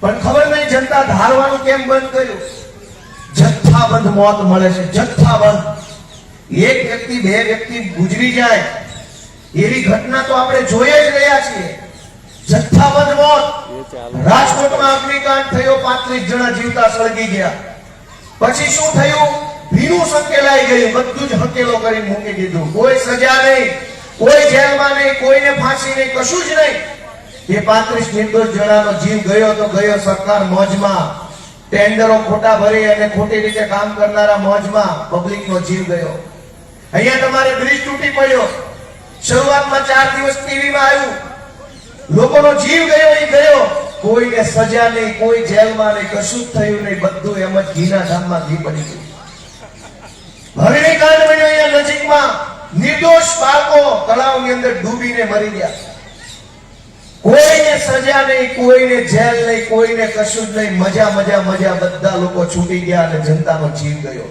પણ ખબર નહીં જનતા ધારવાનું કેમ બંધ કર્યું? જથ્થાબંધ મોત મળે છે, જથ્થાબંધ. એક વ્યક્તિ બે વ્યક્તિ ગુજરી જાય એવી ઘટના તો આપણે જોઈ જ રહ્યા છીએ. જથ્થાબંધ મોત. રાજકોટમાં અગ્નિકાંડ થયો, 35 જણા જીવતા સળગી ગયા. પછી શું થયું? ભીનું સંકેલાઈ ગયું, બધું જ હકેલો કરી મૂકી દીધું. કોઈ સજા નહીં, કોઈ જેલમાં નહીં, કોઈને ફાંસી નહીં, કશું જ નહીં. એ 35 નિર્દોષ જણાનો જીવ ગયો તો ગયો. સરકાર મોજમાં, ટેન્ડરો ખોટા ભરી અને ખોટી રીતે કામ કરનારા મોજમાં, પબ્લિકનો જીવ ગયો. અહીંયા તમારે બ્રિજ તૂટી પડ્યો, શરૂઆતમાં 4 દિવસ ટીવીમાં આવ્યું, લોકોનો જીવ ગયો એ ગયો. કોઈને સજા નહીં, કોઈ જેલમાં નહીં, કશું જ થયું નહીં. બધું એમ જ ઘીના ધામમાં ઘી પડી ગયું. હરણીકાંડ બન્યો અહીંયા નજીકમાં, નિર્દોષ બાળકો તળાવની અંદર ડૂબીને મરી ગયા. કોઈને સજા નહીં, કોઈને જેલ નહીં, કોઈને કશું જ નહીં. મજા મજા મજા, બધા લોકો છૂટી ગયા અને જનતાનો જીવ ગયો.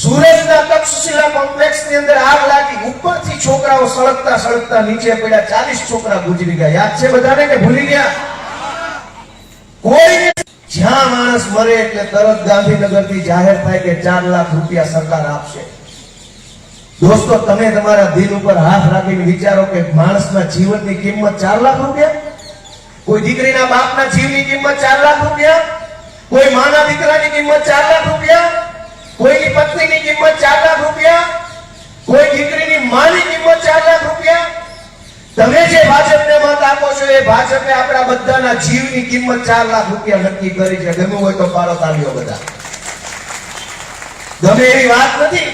સુરતના તક્ષશિલા કોમ્પ્લેક્સની અંદર આગ લાગી, ઉપરથી છોકરાઓ સળગતા સળગતા નીચે પડ્યા. 40 છોકરા ગુજરી ગયા. યાદ છે બધાને કે ભૂલી ગયા? કોઈને જ્યાં માણસ મરે એટલે તરત ગાંધીનગરથી જાહેર થાય કે 4 લાખ રૂપિયા સરકાર આપશે. દોસ્તો, તમે તમારા દિલ ઉપર હાથ રાખીને વિચારો કે માણસના જીવનની કિંમત 4 લાખ રૂપિયા? કોઈ દીકરીના બાપના જીવની કિંમત 4 લાખ રૂપિયા? કોઈ માના દીકરાની કિંમત 4 લાખ રૂપિયા? કોઈની પત્નીની કિંમત 4 લાખ રૂપિયા? કોઈ દીકરીની માની કિંમત 4 લાખ રૂપિયા? તમે જે ભાજપને મત આપો છો એ ભાજપે આપણા બધાના જીવની કિંમત 4 લાખ રૂપિયા નક્કી કરી છે. ગમે હોય તો પાડો તાળીઓ બધા. ગમે એવી વાત નથી.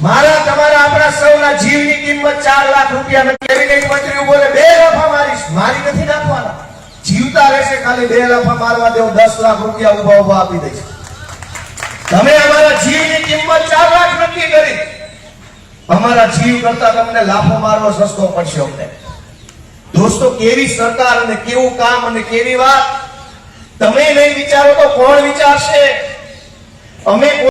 મારા તમારા આપણા સૌના જીવની કિંમત 4 લાખ રૂપિયા નક્કી. કેબિનેટ મંત્રી બોલે 2 લાફા મારીશ, મારી નથી નાખવાના. જીવતા રહેશે, ખાલી 2 લાફા મારવા દેવો, 10 લાખ રૂપિયા ઉભા ઉભા આપી દઈશ. તમે અમારા જીવની કિંમત 4 લાખ નક્કી કરી. અમારા જીવ કરતા તમને લાફો મારવો સસ્તો પડશે અમને. દોસ્તો, કેવી સરકાર અને કેવું કામ અને કેવી વાત. તમે નહીં વિચારો તો કોણ વિચારશે? અમે